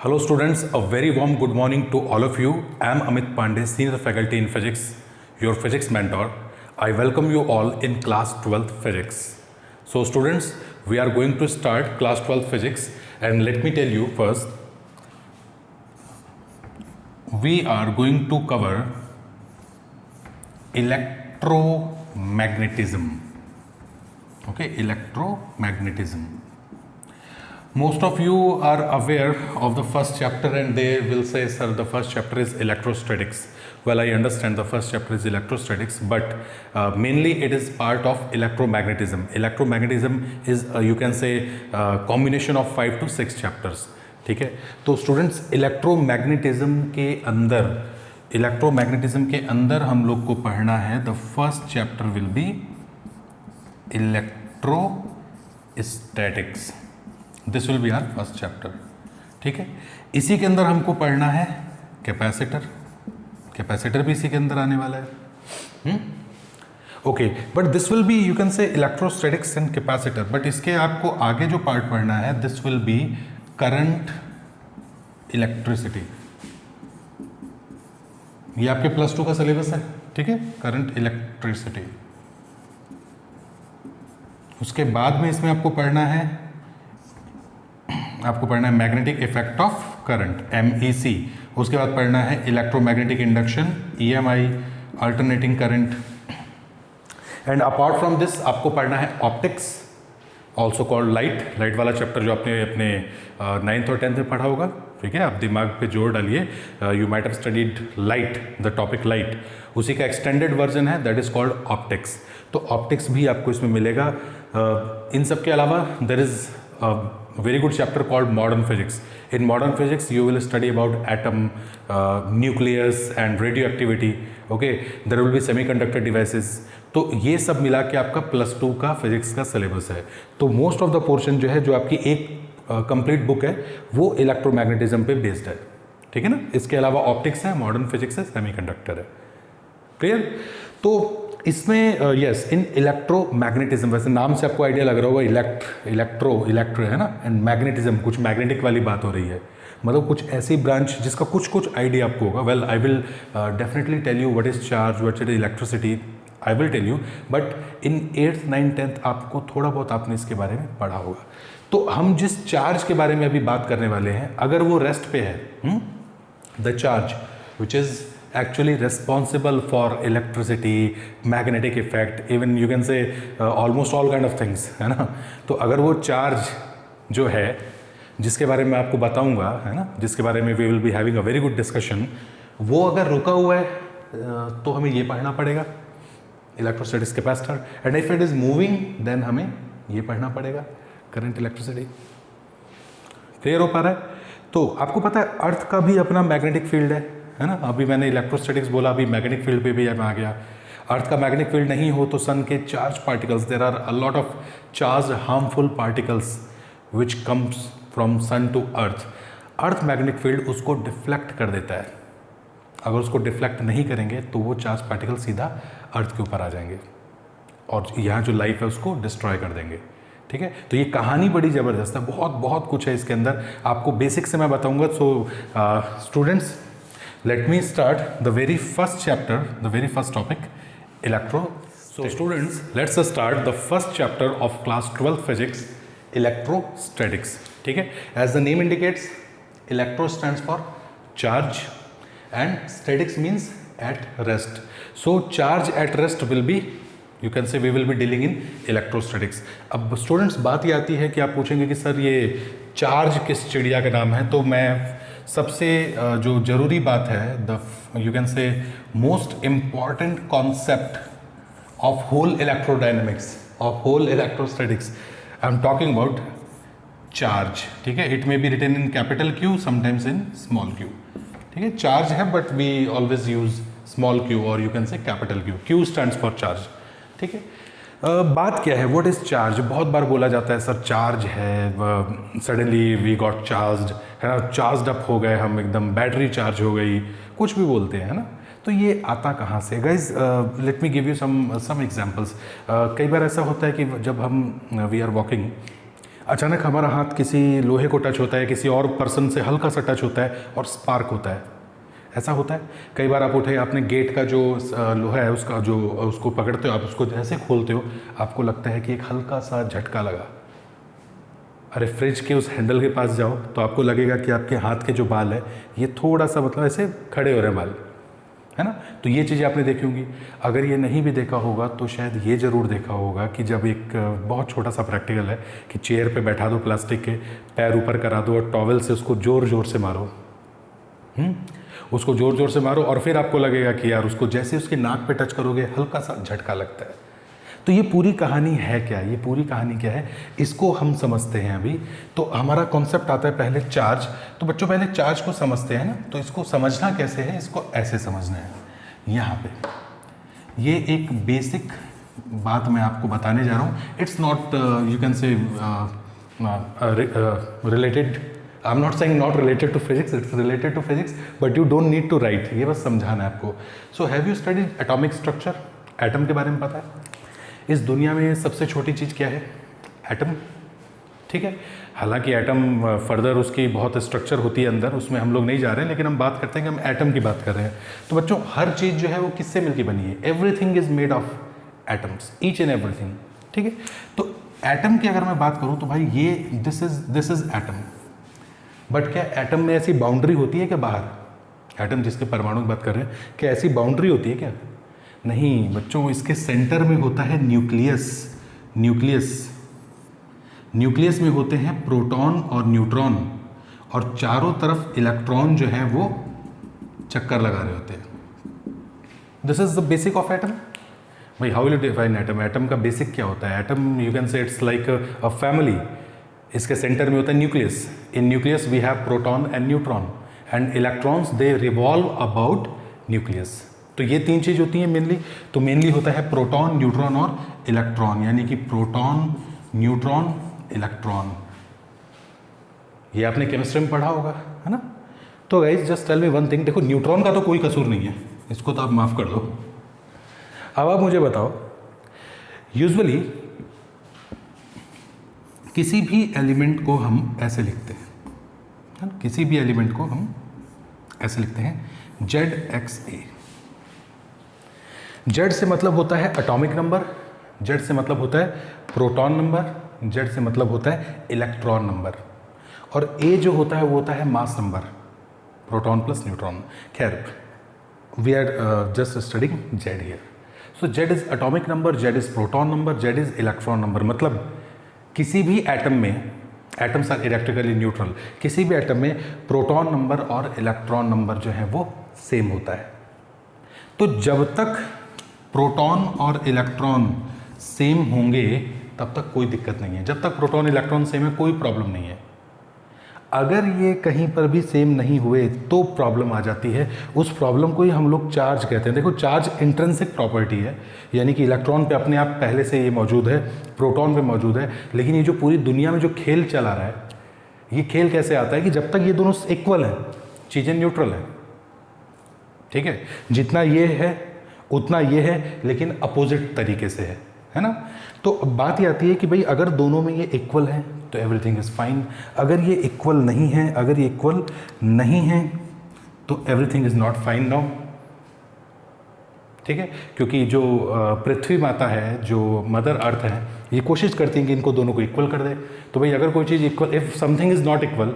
Hello students, a very warm good morning to all of you. I am Amit Pandey, Senior Faculty in Physics, your physics mentor. I welcome you all in class 12th physics. So students, we are going to start class 12th physics, and let me tell you first, we are going to cover electromagnetism. Okay, electromagnetism. Most of you are aware of the first chapter and they will say, sir, the first chapter is electrostatics. Well, I understand the first chapter is electrostatics, but mainly it is part of electromagnetism. Electromagnetism is you can say combination of 5 to 6 chapters. ठीक है, तो students electromagnetism के अंदर हम लोग को पढ़ना है, the first chapter will be electrostatics. This will be our first chapter. ठीक है, इसी के अंदर हमको पढ़ना है कैपेसिटर भी इसी के अंदर आने वाला है. Okay, but this will B you can से इलेक्ट्रोस्टैटिक्स एंड कैपेसिटर, बट इसके आपको आगे जो पार्ट पढ़ना है this will B current electricity. ये आपके प्लस 2 का सिलेबस है. ठीक है, करंट इलेक्ट्रिसिटी. उसके बाद में इसमें आपको पढ़ना है magnetic effect of current, MEC. उसके बाद पढ़ना है electromagnetic induction, EMI, alternating current. And apart from this आपको पढ़ना है ऑप्टिक्स, ऑल्सो कॉल्ड लाइट वाला चैप्टर जो आपने अपने 9th और 10th में पढ़ा होगा. ठीक है, आप दिमाग पे जोर डालिए. You might have studied light, the topic light, उसी का एक्सटेंडेड वर्जन है, दैट इज कॉल्ड ऑप्टिक्स. तो ऑप्टिक्स भी आपको इसमें मिलेगा. इन सब के अलावा there is very good chapter called modern physics. In modern physics you will study about atom, nucleus and radioactivity. Okay, there will be semiconductor devices. तो ये सब मिला के आपका +2 का फिजिक्स का सिलेबस है. तो मोस्ट ऑफ द पोर्शन जो है, जो आपकी एक कंप्लीट बुक है, वो इलेक्ट्रोमैग्नेटिज्म पे बेस्ड है. ठीक है ना. इसके अलावा ऑप्टिक्स है, मॉडर्न फिजिक्स है, सेमीकंडक्टर है. क्लियर. तो इसमें यस, इन इलेक्ट्रोमैग्नेटिज्म, वैसे नाम से आपको आइडिया लग रहा होगा इलेक्ट्रो है ना, एंड मैग्नेटिज्म, कुछ मैग्नेटिक वाली बात हो रही है, मतलब कुछ ऐसी ब्रांच जिसका कुछ आइडिया आपको होगा. Well, I will definitely tell you what is charge, what is electricity, I will tell you. But in 8th 9th 10th आपको थोड़ा बहुत आपने इसके बारे में पढ़ा होगा. तो हम जिस चार्ज के बारे में अभी बात करने वाले हैं, अगर वो रेस्ट पे है, the charge which is actually responsible for electricity, magnetic effect, even you can say almost all kind of things, है ना. तो अगर वो चार्ज जो है, जिसके बारे में आपको बताऊंगा, है ना, जिसके बारे में we will be having a very good discussion, वो अगर रुका हुआ है तो हमें ये पढ़ना पड़ेगा, electrostatics capacitor. And if it is moving then हमें ये पढ़ना पड़ेगा, करंट इलेक्ट्रिसिटी. क्लियर हो पा रहा है. तो आपको पता है अर्थ का भी अपना मैग्नेटिक फील्ड है ना. अभी मैंने इलेक्ट्रोस्टैटिक्स बोला, अभी मैग्नेटिक फील्ड पे भी आ गया. अर्थ का मैग्नेटिक फील्ड नहीं हो तो सन के charge particles, there are a lot of charge harmful particles which comes from sun to earth. Earth magnetic field उसको डिफ्लेक्ट कर देता है. अगर उसको डिफ्लेक्ट नहीं करेंगे तो वो चार्ज पार्टिकल सीधा अर्थ के ऊपर आ जाएंगे और यहाँ जो लाइफ है उसको डिस्ट्रॉय कर देंगे. ठीक है, तो ये कहानी बड़ी ज़बरदस्त है, बहुत कुछ है इसके अंदर. आपको बेसिक से मैं बताऊँगा. So students, let me start the very first chapter, the very first topic, So students, let's start the first chapter of class 12 physics, electrostatics. ठीक है, as the name indicates, electro stands for charge and statics means at rest. So charge at rest will be, you can say we will be dealing in electrostatics. अब students बात ये आती है कि आप पूछेंगे कि सर ये चार्ज किस चिड़िया का नाम है. तो मैं सबसे जो ज़रूरी बात है, the you can say most important concept of whole electrodynamics, of whole electrostatics, I am talking about charge. ठीक है, it may be written in capital Q, sometimes in small q. ठीक है, चार्ज है but we always use small q और you can say capital Q. Q stands for charge. ठीक है, बात क्या है, व्हाट इज़ चार्ज. बहुत बार बोला जाता है सर चार्ज है, सडनली वी गॉट चार्ज्ड, है ना, चार्ज्ड अप हो गए हम, एकदम बैटरी चार्ज हो गई, कुछ भी बोलते हैं, है ना. तो ये आता कहाँ से guys. Let me give you some examples. कई बार ऐसा होता है कि जब हम वी आर वॉकिंग, अचानक हमारा हाथ किसी लोहे को टच होता है, किसी और पर्सन से हल्का सा टच होता है और स्पार्क होता है। ऐसा होता है। कई बार आप उठे, आपने गेट का जो लोहा है उसका जो उसको पकड़ते हो, आप उसको जैसे खोलते हो आपको लगता है कि एक हल्का सा झटका लगा। अरे फ्रिज के उस हैंडल के पास जाओ तो आपको लगेगा कि आपके हाथ के जो बाल है ये थोड़ा सा मतलब ऐसे खड़े हो रहे हैं बाल, है ना। तो ये चीज़ें आपने देखी होंगी। अगर ये नहीं भी देखा होगा तो शायद ये ज़रूर देखा होगा कि जब एक बहुत छोटा सा प्रैक्टिकल है कि चेयर पे बैठा दो प्लास्टिक के, पैर ऊपर करा दो और टॉवल से उसको ज़ोर ज़ोर से मारो। उसको ज़ोर ज़ोर से मारो और फिर आपको लगेगा कि यार उसको जैसे उसके नाक पे टच करोगे हल्का सा झटका लगता है। तो ये पूरी कहानी है क्या, ये पूरी कहानी क्या है, इसको हम समझते हैं अभी। तो हमारा कॉन्सेप्ट आता है पहले चार्ज। तो बच्चों पहले चार्ज को समझते हैं ना, तो इसको समझना कैसे है, इसको ऐसे समझना है। यहाँ पे ये एक बेसिक बात मैं आपको बताने जा रहा हूँ। It's not you can say related, I am not saying not related to physics, it's related to physics but you don't need to write, ये बस समझाना है आपको। So have you studied atomic structure? Atom के बारे में पता है? इस दुनिया में सबसे छोटी चीज़ क्या है? एटम। ठीक है, हालांकि एटम फर्दर उसकी बहुत स्ट्रक्चर होती है अंदर, उसमें हम लोग नहीं जा रहे हैं, लेकिन हम बात करते हैं कि हम एटम की बात कर रहे हैं। तो बच्चों हर चीज़ जो है वो किससे मिलकर बनी है? Everything is made of atoms, each and everything. ठीक है, तो एटम की अगर मैं बात करूँ तो भाई ये दिस इज एटम। बट क्या एटम में ऐसी बाउंड्री होती है क्या बाहर? एटम जिसके परमाणु की बात कर रहे हैं, क्या ऐसी बाउंड्री होती है क्या? नहीं बच्चों, इसके सेंटर में होता है न्यूक्लियस। न्यूक्लियस में होते हैं प्रोटॉन और न्यूट्रॉन, और चारों तरफ इलेक्ट्रॉन जो है वो चक्कर लगा रहे होते हैं। This is the basic of atom. भाई how will you define atom? Atom का बेसिक क्या होता है? Atom you can say it's like a family. इसके सेंटर में होता है nucleus. In nucleus we have proton and neutron and electrons they revolve about nucleus. तो ये तीन चीज़ होती हैं मेनली। तो मेनली होता है प्रोटॉन, न्यूट्रॉन और इलेक्ट्रॉन, यानी कि प्रोटॉन, न्यूट्रॉन, इलेक्ट्रॉन। ये आपने केमिस्ट्री में पढ़ा होगा, है ना। तो guys just tell me one thing. देखो न्यूट्रॉन का तो कोई कसूर नहीं है, इसको तो आप माफ़ कर दो। अब आप मुझे बताओ, यूजुअली किसी भी एलिमेंट को हम ऐसे लिखते हैं, है ना? किसी भी एलिमेंट को हम ऐसे लिखते हैं ZXA। जेड से मतलब होता है एटॉमिक नंबर, जेड से मतलब होता है प्रोटॉन नंबर, जेड से मतलब होता है इलेक्ट्रॉन नंबर, और ए जो होता है वो होता है mass number, proton plus neutron. खैर we are just studying Z here. So Z is atomic number, Z is proton number, Z is electron number. मतलब किसी भी एटम में, एटम्स आर इलेक्ट्रिकली न्यूट्रल, किसी भी एटम में प्रोटॉन नंबर और electron number जो है वो सेम होता है। तो जब तक प्रोटॉन और इलेक्ट्रॉन सेम होंगे तब तक कोई दिक्कत नहीं है। जब तक प्रोटॉन इलेक्ट्रॉन सेम है कोई प्रॉब्लम नहीं है। अगर ये कहीं पर भी सेम नहीं हुए तो प्रॉब्लम आ जाती है। उस प्रॉब्लम को ही हम लोग चार्ज कहते हैं। देखो चार्ज इंट्रिंसिक प्रॉपर्टी है, यानी कि इलेक्ट्रॉन पे अपने आप पहले से ये मौजूद है, प्रोटॉन पे मौजूद है। लेकिन ये जो पूरी दुनिया में जो खेल चला रहा है, ये खेल कैसे आता है कि जब तक ये दोनों इक्वल हैं, चीज़ें न्यूट्रल हैं। ठीक है, जितना ये है उतना ये है, लेकिन अपोजिट तरीके से है ना। तो बात ये आती है कि भाई अगर दोनों में ये इक्वल है तो एवरीथिंग इज़ फाइन। अगर ये इक्वल नहीं है, अगर ये इक्वल नहीं है तो everything is not fine now. ठीक है, क्योंकि जो पृथ्वी माता है, जो मदर अर्थ है, ये कोशिश करती है कि इनको दोनों को इक्वल कर दे। तो भाई अगर कोई चीज़ equal, if something is not equal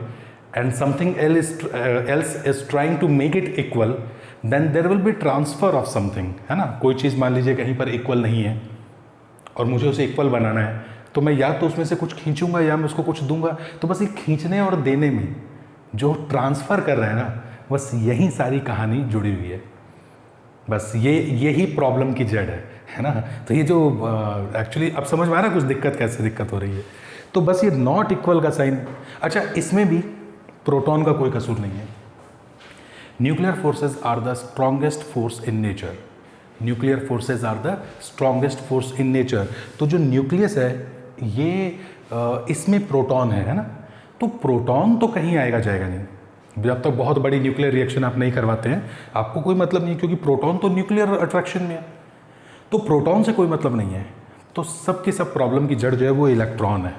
and something else is trying to make it equal, then there will be transfer of something, है ना। कोई चीज़ मान लीजिए कहीं पर इक्वल नहीं है और मुझे उसे इक्वल बनाना है, तो मैं या तो उसमें से कुछ खींचूंगा या मैं उसको कुछ दूंगा। तो बस ये खींचने और देने में जो ट्रांसफ़र कर रहे हैं ना, बस यही सारी कहानी जुड़ी हुई है। बस यही प्रॉब्लम की जड़ है ना। तो ये जो एक्चुअली अब समझ में आ रहा है कुछ दिक्कत, कैसे दिक्कत हो रही है। तो बस ये नॉट इक्वल का साइन। अच्छा, इसमें भी प्रोटॉन का कोई कसूर नहीं है। Nuclear forces are the strongest force in nature. Nuclear forces are the strongest force in nature. तो जो न्यूक्लियस है ये इसमें प्रोटॉन है ना। तो प्रोटॉन तो कहीं आएगा जाएगा नहीं जब तक बहुत बड़ी न्यूक्लियर रिएक्शन आप नहीं करवाते हैं, आपको कोई मतलब नहीं, क्योंकि प्रोटॉन तो न्यूक्लियर अट्रैक्शन में है। तो प्रोटॉन से कोई मतलब नहीं है। तो सब की सब प्रॉब्लम की जड़ जो है वो इलेक्ट्रॉन है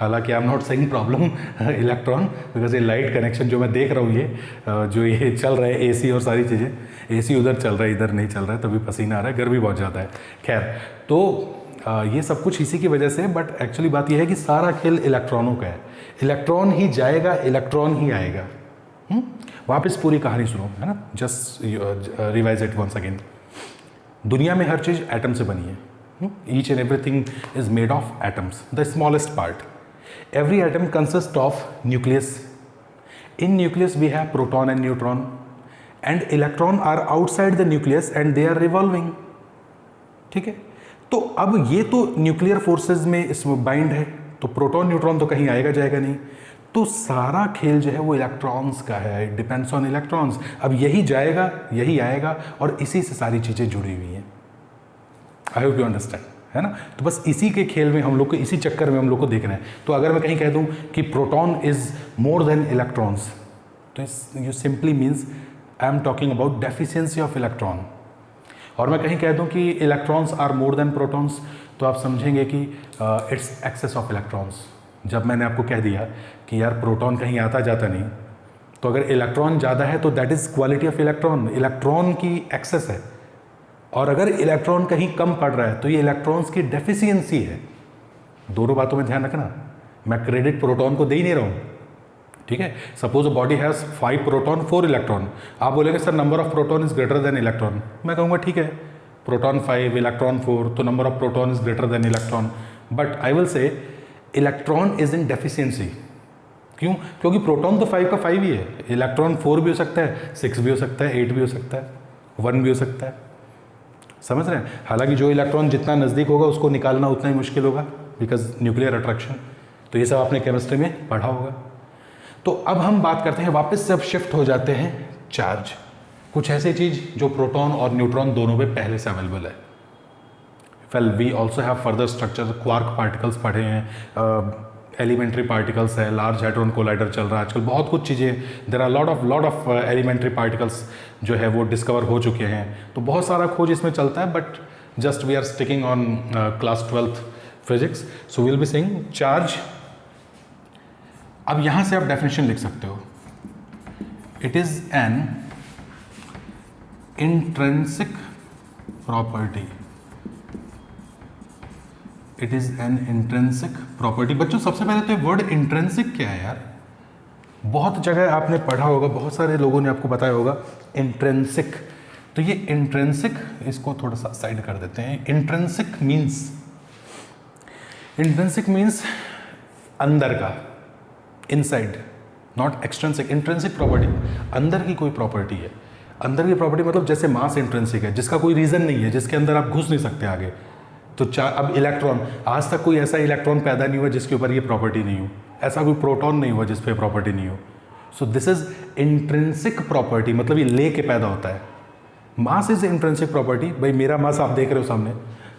हालांकि आई am not saying problem electron, because ये लाइट कनेक्शन जो मैं देख रहा हूँ, ये जो ये चल रहा है एसी और सारी चीज़ें, एसी उधर चल रहा है इधर नहीं चल रहा है, तभी पसीना आ रहा है, गर्मी बहुत ज़्यादा है। खैर, तो ये सब कुछ इसी की वजह से, बट एक्चुअली बात यह है कि सारा खेल इलेक्ट्रॉनों का है। इलेक्ट्रॉन ही जाएगा, इलेक्ट्रॉन ही आएगा। वापस पूरी कहानी सुनो, है ना, just revise it once again. दुनिया में हर चीज़ एटम से बनी है। Each and everything is made of atoms, the smallest part. Every atom consist of nucleus. In nucleus we have proton and neutron, and electron are outside the nucleus and they are revolving. ठीक है, तो अब ये तो nuclear forces में इसमें bind है, तो प्रोटॉन न्यूट्रॉन तो कहीं आएगा जाएगा नहीं, तो सारा खेल जो है वो इलेक्ट्रॉन्स का है, इट डिपेंड्स ऑन इलेक्ट्रॉन्स। अब यही जाएगा यही आएगा, और इसी से सारी चीज़ें जुड़ी हुई हैं। आई होप यू अंडरस्टैंड, है ना। तो बस इसी के खेल में हम लोग को, इसी चक्कर में हम लोग को देखना है। तो अगर मैं कहीं कह दूं कि proton is more than electrons, तो you simply means I am talking about deficiency of electron. और मैं कहीं कह दूं कि electrons are more than protons, तो आप समझेंगे कि इट्स एक्सेस ऑफ इलेक्ट्रॉन्स। जब मैंने आपको कह दिया कि यार प्रोटॉन कहीं आता जाता नहीं, तो अगर इलेक्ट्रॉन ज़्यादा है तो that is quality of electron, electron की एक्सेस है। और अगर इलेक्ट्रॉन कहीं कम पड़ रहा है तो ये इलेक्ट्रॉन्स की डेफिशिएंसी है। दोनों बातों में ध्यान रखना, मैं क्रेडिट प्रोटॉन को दे ही नहीं रहा हूँ। ठीक है, suppose a body has 5 proton 4 electron, आप बोलेंगे sir number of proton is greater than electron. मैं कहूँगा ठीक है, प्रोटॉन 5 इलेक्ट्रॉन 4, तो number of proton is greater than electron. But I will say electron is in deficiency. क्यों? क्योंकि proton तो 5 का 5 ही है, इलेक्ट्रॉन 4 भी हो सकता है, 6 भी हो सकता है, 8 भी हो सकता है, 1 भी हो सकता है। समझ रहे हैं? हालांकि जो इलेक्ट्रॉन जितना नज़दीक होगा उसको निकालना उतना ही मुश्किल होगा, बिकॉज न्यूक्लियर अट्रैक्शन। तो ये सब आपने केमिस्ट्री में पढ़ा होगा। तो अब हम बात करते हैं, वापस से अब शिफ्ट हो जाते हैं चार्ज, कुछ ऐसी चीज़ जो प्रोटॉन और न्यूट्रॉन दोनों में पहले से अवेलेबल है। Well we also have further structure, quark particles पढ़े हैं, एलिमेंट्री पार्टिकल्स है, लार्ज हैड्रॉन कोलाइडर चल रहा है आजकल, बहुत कुछ चीज़ें, there are lot of elementary particles जो है वो डिस्कवर हो चुके हैं। तो बहुत सारा खोज इसमें चलता है, but just we are sticking on class 12th physics, so will be saying charge. अब यहाँ से आप डेफिनेशन लिख सकते हो, it is an intrinsic property. It is an intrinsic property. बच्चों सबसे पहले तो वर्ड इंट्रिंसिक क्या है यार, बहुत जगह आपने पढ़ा होगा, बहुत सारे लोगों ने आपको बताया होगा इंट्रिंसिक। तो ये इंट्रिंसिक, इसको थोड़ा सा साइड कर देते हैं। इंट्रिंसिक मीन्स अंदर का, inside, not extrinsic. Intrinsic property अंदर की कोई प्रॉपर्टी है। अंदर की प्रॉपर्टी मतलब जैसे मास इंट्रिंसिक है, जिसका कोई रीज़न नहीं है, जिसके अंदर आप घुस नहीं सकते आगे। तो अब इलेक्ट्रॉन, आज तक कोई ऐसा इलेक्ट्रॉन पैदा नहीं हुआ जिसके ऊपर ये प्रॉपर्टी नहीं हो, ऐसा कोई प्रोटॉन नहीं हुआ जिस पे प्रॉपर्टी नहीं हो। सो दिस इज इंट्रिंसिक प्रॉपर्टी, मतलब ये ले के पैदा होता है। Mass is intrinsic property. भाई मेरा मास आप देख रहे हो सामने,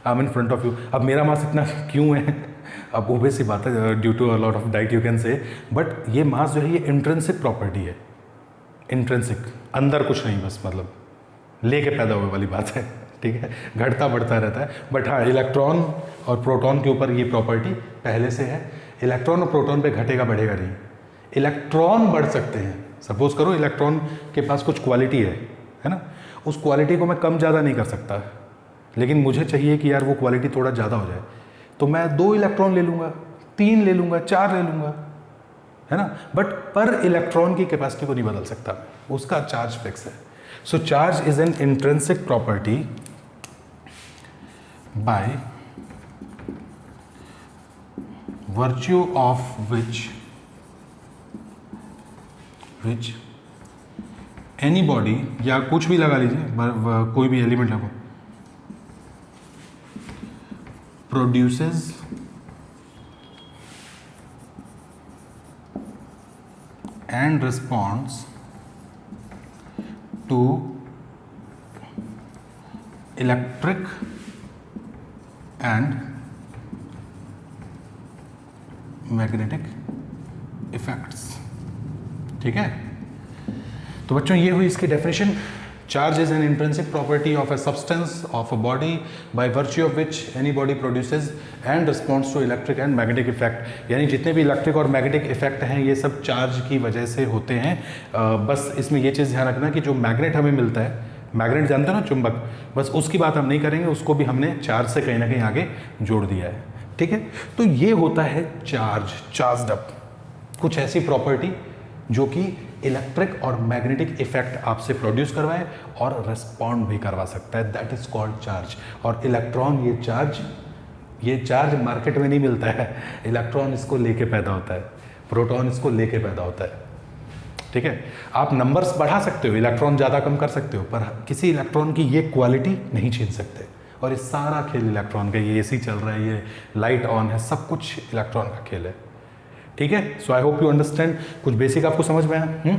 I am in front of you. अब मेरा मास इतना क्यों है, अब ओबियस सी बात है, due to a lot of diet you can say, but ये मास जो है ये इंट्रिंसिक प्रॉपर्टी है। इंट्रिंसिक, अंदर कुछ नहीं, बस मतलब ले के पैदा हुए वाली बात है। ठीक है, घटता बढ़ता रहता है। बट हाँ, इलेक्ट्रॉन और प्रोटॉन के ऊपर ये प्रॉपर्टी पहले से है। इलेक्ट्रॉन और प्रोटॉन पे घटेगा बढ़ेगा नहीं। इलेक्ट्रॉन बढ़ सकते हैं, सपोज करो इलेक्ट्रॉन के पास कुछ क्वालिटी है ना, उस क्वालिटी को मैं कम ज़्यादा नहीं कर सकता, लेकिन मुझे चाहिए कि यार वो क्वालिटी थोड़ा ज़्यादा हो जाए, तो मैं 2 इलेक्ट्रॉन ले लूँगा, 3 ले लूँगा, 4 ले लूँगा, है ना। बट पर इलेक्ट्रॉन की कैपेसिटी को नहीं बदल सकता, उसका चार्ज फिक्स है। So charge is an intrinsic property by virtue of which any body, या कुछ भी लगा लीजिए, कोई भी एलिमेंट लगो, produces and responds to electric and magnetic effects. ठीक है, तो बच्चों ये हुई इसकी definition. Charge is an intrinsic property of a substance of a body by virtue of which any body produces and responds to electric and magnetic effect. यानी जितने भी इलेक्ट्रिक और मैग्नेटिक इफेक्ट हैं ये सब चार्ज की वजह से होते हैं। बस इसमें ये चीज़ ध्यान रखना कि जो मैग्नेट हमें मिलता है, मैग्नेट जानते हो ना, चुंबक, बस उसकी बात हम नहीं करेंगे, उसको भी हमने चार्ज से कहीं ना कहीं आगे जोड़ दिया है। ठीक है, तो ये होता है चार्ज्ड अप, कुछ ऐसी प्रॉपर्टी जो कि इलेक्ट्रिक और मैग्नेटिक इफेक्ट आपसे प्रोड्यूस करवाए और रिस्पॉन्ड भी करवा सकता है, दैट इज कॉल्ड चार्ज। और इलेक्ट्रॉन ये चार्ज मार्केट में नहीं मिलता है, इलेक्ट्रॉन इसको लेके पैदा होता है, प्रोटॉन इसको लेके पैदा होता है। ठीक है, आप नंबर्स बढ़ा सकते हो, इलेक्ट्रॉन ज़्यादा कम कर सकते हो, पर किसी इलेक्ट्रॉन की ये क्वालिटी नहीं छीन सकते। और ये सारा खेल इलेक्ट्रॉन का, ये एसी चल रहा है, ये लाइट ऑन है, सब कुछ इलेक्ट्रॉन का खेल है। ठीक है, सो आई होप यू अंडरस्टैंड, कुछ बेसिक आपको समझ में आया।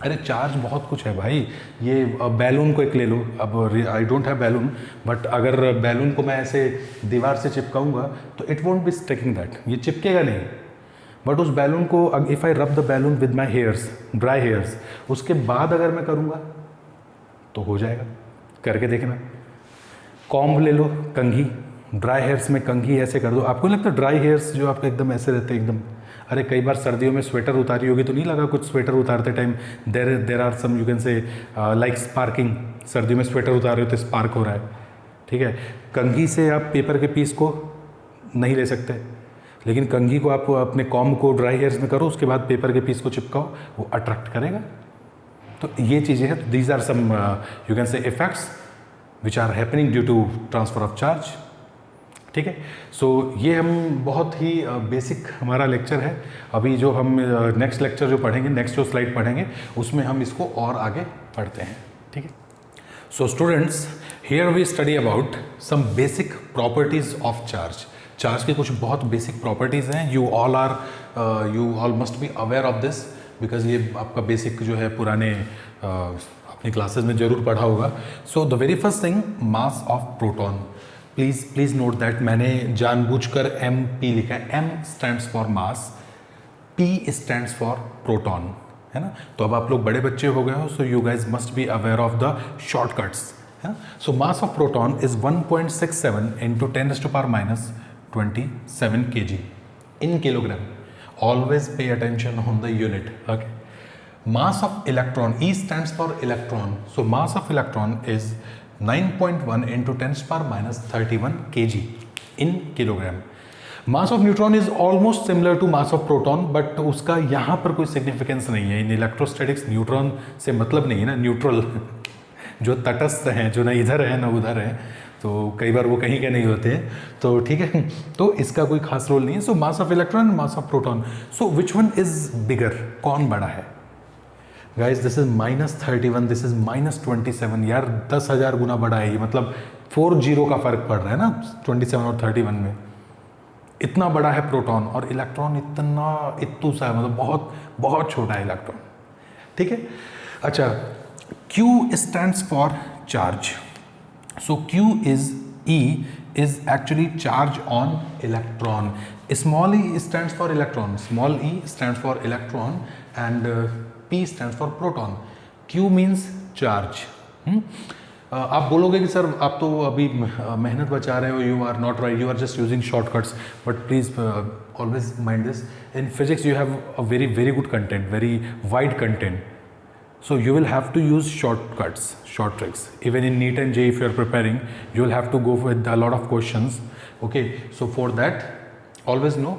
अरे चार्ज बहुत कुछ है भाई, ये बैलून को एक ले लो, अब I don't have balloon, but अगर बैलून को मैं ऐसे दीवार से चिपकाऊंगा तो it won't be sticking that, ये चिपकेगा नहीं। बट उस बैलून को इफ़ आई रब the balloon with my hairs, dry hairs, उसके बाद अगर मैं करूँगा तो हो जाएगा, करके देखना। कॉम्ब ले लो, कंघी, ड्राई हेयर्स में कंघी ऐसे कर दो, आपको लगता है ड्राई हेयर्स जो आपके एकदम ऐसे रहते हैं एकदम, अरे कई बार सर्दियों में स्वेटर उतारी होगी तो नहीं लगा कुछ, स्वेटर उतारते time there are some you can say like sparking, सर्दियों में स्वेटर उतार रहे हो तो स्पार्क हो रहा है। ठीक है, कंघी से आप पेपर के पीस को नहीं ले सकते, लेकिन कंघी को आप अपने कॉम्ब को ड्राई हेयर्स में करो, उसके बाद पेपर के पीस को चिपकाओ, वो अट्रैक्ट करेगा। तो ये चीज़ें हैं, these are some you can say effects which are happening due to transfer of charge. ठीक है, सो ये हम बहुत ही बेसिक हमारा लेक्चर है। अभी जो हम नेक्स्ट लेक्चर जो पढ़ेंगे, नेक्स्ट जो स्लाइड पढ़ेंगे, उसमें हम इसको और आगे पढ़ते हैं। ठीक है, so students, here we study about some basic properties of charge. Charge की कुछ बहुत बेसिक प्रॉपर्टीज़ हैं, you all must be aware of this, because ये आपका बेसिक जो है पुराने अपनी क्लासेस में जरूर पढ़ा होगा। So the very first thing, mass of proton. Please note that मैंने जानबूझकर MP लिखा है, M stands for mass, P stands for proton, है ना। तो अब आप लोग बड़े बच्चे हो गए हो, so you guys must be aware of the shortcuts. So mass of proton is 1.67 into 10⁻27 kg in kilogram. Always pay attention on the unit. Okay. Mass of electron, E stands for electron. So mass of electron is 9.1 into 10⁻31 kg in kilogram. Mass of neutron is almost similar to mass of proton, but उसका यहाँ पर कोई significance नहीं है। In electrostatics neutron से मतलब नहीं है ना, न्यूट्रल जो तटस्थ हैं, जो ना इधर है ना उधर है, तो कई बार वो कहीं के नहीं होते हैं, तो ठीक है, तो इसका कोई खास रोल नहीं है। So mass of electron, mass of proton, so which one is bigger, कौन बड़ा है guys? This is -31, this is -27। यार 10,000 गुना बड़ा है ये, मतलब 4 जीरो का फर्क पड़ रहा है ना 27 और 31 में। इतना बड़ा है प्रोटॉन, और इलेक्ट्रॉन इतू सा है, मतलब बहुत बहुत छोटा है इलेक्ट्रॉन। ठीक है, अच्छा, Q stands for charge. So Q is E is actually charge on electron. Small e stands for electron, small e stands for electron, and P stands for proton. Q means charge. आप बोलोगे कि sir आप तो अभी मेहनत बचा रहे हो, you are not right, you are just using shortcuts, but please always mind this, in physics you have a very good content, very wide content, so you will have to use shortcuts, short tricks. Even in NEET and JEE if you are preparing, you will have to go with a lot of questions. Okay, so for that always know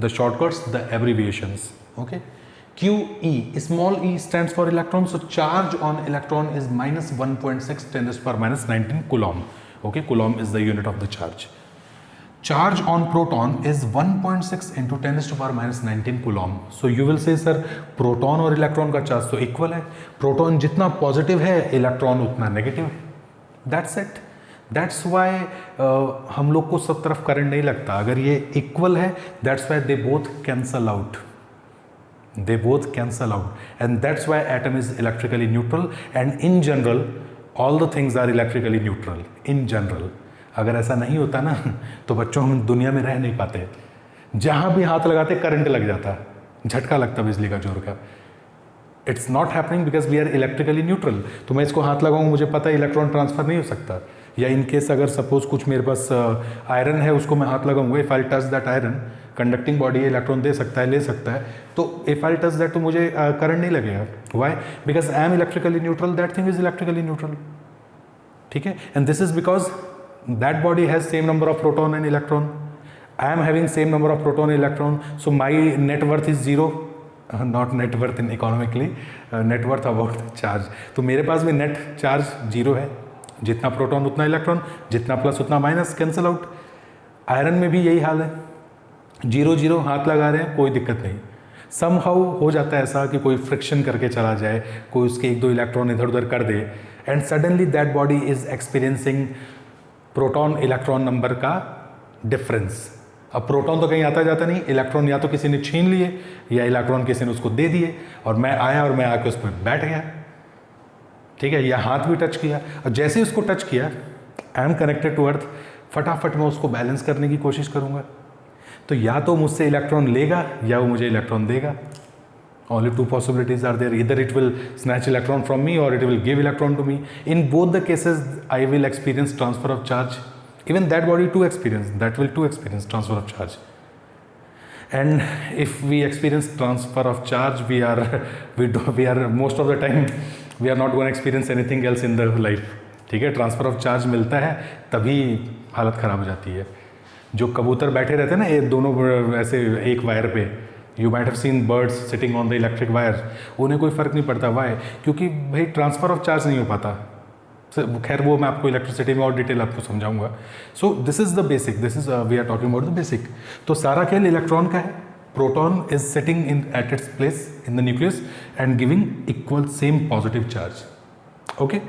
the shortcuts, the abbreviations. Okay, QE, small e stands for electron, so charge on electron is -1.6 10⁻19 coulomb. Okay, coulomb is the unit of the charge. Charge on proton is 1.6 into 10⁻19 coulomb. So you will say sir, proton और electron का charge तो equal है, proton जितना positive है electron उतना negative है, that's it, that's why हम लोग को सब तरफ करंट नहीं लगता। अगर ये इक्वल है, that's why they both cancel out, they both cancel out, and that's why atom is electrically neutral, and in general all the things are electrically neutral in general. अगर ऐसा नहीं होता ना तो बच्चों हम दुनिया में रह नहीं पाते, जहाँ भी हाथ लगाते करंट लग जाता, झटका लगता बिजली का जोर का। It's not happening because we are electrically neutral. तो मैं इसको हाथ लगाऊंगा, मुझे पता है इलेक्ट्रॉन ट्रांसफर नहीं हो सकता। या इन केस अगर सपोज कुछ मेरे पास आयरन है, उसको मैं हाथ लगाऊंगा, if I touch that iron, conducting body electron दे सकता है, ले सकता है, तो इफ आई टच दैट तो मुझे करंट नहीं लगेगा। Why? Because I am electrically neutral, that thing is electrically neutral. ठीक है, and this is because that body has same number of proton and electron, I am having same number of proton electron, so my net worth is zero, not net worth in economically, net worth about charge. तो मेरे पास भी net charge zero है, जितना proton उतना electron, जितना plus उतना minus, cancel out. Iron में भी यही हाल है, जीरो जीरो हाथ लगा रहे हैं, कोई दिक्कत नहीं। समहाउ हो जाता है ऐसा कि कोई फ्रिक्शन करके चला जाए, कोई उसके एक दो इलेक्ट्रॉन इधर उधर कर दे, and suddenly that body is experiencing proton electron number का डिफरेंस। अब प्रोटॉन तो कहीं आता जाता नहीं, इलेक्ट्रॉन या तो किसी ने छीन लिए या इलेक्ट्रॉन किसी ने उसको दे दिए, और मैं आया और मैं आके उस पर बैठ गया। ठीक है, या हाथ भी टच किया, और जैसे ही उसको टच किया, I am connected to earth, फटाफट मैं उसको बैलेंस करने की कोशिश करूंगा। तो या तो मुझसे इलेक्ट्रॉन लेगा या वो मुझे इलेक्ट्रॉन देगा। Only two possibilities are there, इधर it will snatch electron from me और it will give electron to me. In both the cases I will experience transfer of charge, even that body to experience, that will to experience transfer of charge. And if we experience transfer of charge, we are most of the time we are not going to experience anything else in the life. ठीक है, transfer of charge मिलता है तभी हालत ख़राब हो जाती है। जो कबूतर बैठे रहते हैं ना, ये दोनों ऐसे एक वायर पे, you might have seen birds sitting on the electric wire, उन्हें कोई फ़र्क नहीं पड़ता। वाई? क्योंकि भाई ट्रांसफ़र ऑफ चार्ज नहीं हो पाता। खैर वो मैं आपको इलेक्ट्रिसिटी में और डिटेल आपको समझाऊंगा। So this is the basic, this is we are talking about the basic. तो सारा खेल इलेक्ट्रॉन का है। Proton is sitting in at its place in the nucleus and giving equal same positive charge. Okay,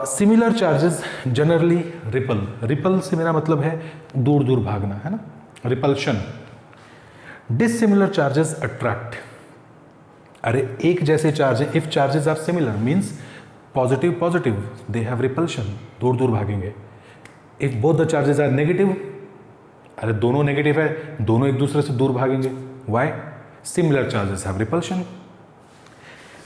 similar charges generally repel, repel से मेरा मतलब है दूर दूर भागना, है ना, रिपल्शन। Dissimilar charges attract. अरे एक जैसे चार्ज है, if charges are similar means positive positive, they have repulsion, दूर दूर भागेंगे। If both the charges are negative, अरे दोनों नेगेटिव है, दोनों एक दूसरे से दूर भागेंगे। Why? Similar charges have repulsion.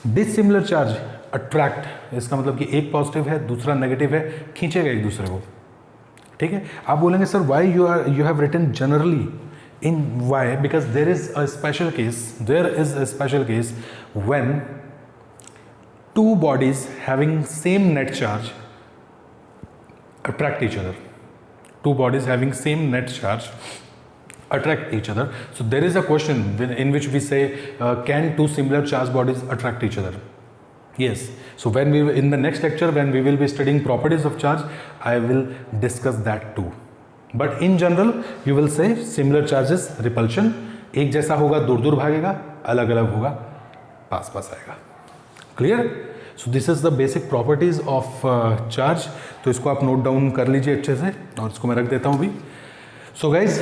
Dissimilar charge attract, इसका मतलब कि एक पॉजिटिव है दूसरा नेगेटिव है, खींचेगा एक दूसरे को। ठीक है, आप बोलेंगे sir why you have written generally in, why? Because there is a special case when two bodies having same net charge attract each other. Two bodies having same net charge attract each other. So there is a question in which we say, can two similar charged bodies attract each other? Yes. So when we, in the next lecture, when we will be studying properties of charge, I will discuss that too. But in general, you will say similar charges repulsion. एक जैसा होगा दूर दूर भागेगा, अलग अलग होगा पास पास आएगा। Clear? So this is the basic properties of charge. तो इसको आप नोट डाउन कर लीजिए अच्छे से, और इसको मैं रख देता हूँ अभी। So guys,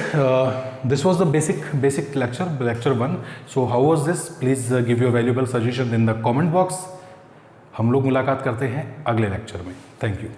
this was the basic lecture 1। So how was this? Please give your valuable suggestion in the comment box. हम लोग मुलाकात करते हैं अगले लेक्चर में। Thank you.